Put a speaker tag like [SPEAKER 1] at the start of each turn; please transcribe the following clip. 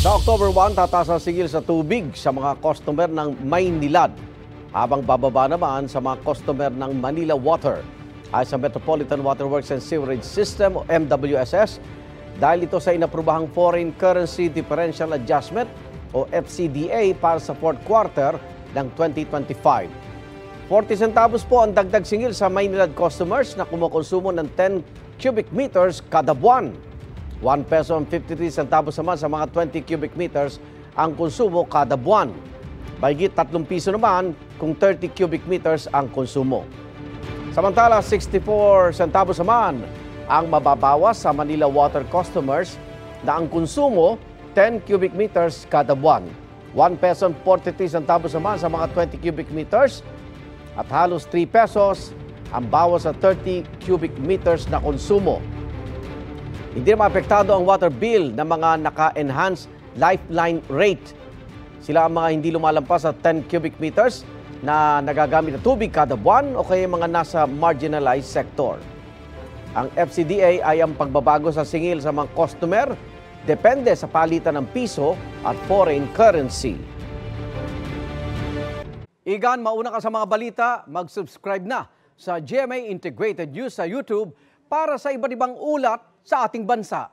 [SPEAKER 1] Sa October 1, tataas ang sigil sa tubig sa mga customer ng Maynilad, habang bababa naman sa mga customer ng Manila Water ay sa Metropolitan Water Works and Sewerage System o MWSS dahil ito sa inaprubahang Foreign Currency Differential Adjustment o FCDA para sa fourth quarter ng 2025. 40 centavos po ang dagdag singil sa Maynilad customers na kumukonsumo ng 10 cubic meters kada buwan. 1 peso and 53 centavos naman sa mga 20 cubic meters ang konsumo kada buwan. Mahigit 3 piso naman kung 30 cubic meters ang konsumo. Samantala, 64 centavos naman ang mababawas sa Manila Water customers na ang konsumo 10 cubic meters kada buwan. 1 peso and 43 centavos naman sa mga 20 cubic meters at halos 3 pesos ang bawas sa 30 cubic meters na konsumo. Hindi na maapektado ang water bill ng mga naka-enhanced lifeline rate. Sila ang mga hindi lumalampas sa 10 cubic meters na nagagamit na tubig kada buwan o kaya mga nasa marginalized sector. Ang FCDA ay ang pagbabago sa singil sa mga customer depende sa palitan ng piso at foreign currency. Igan, mauna ka sa mga balita, mag-subscribe na sa GMA Integrated News sa YouTube para sa iba't ibang ulat sa ating bansa.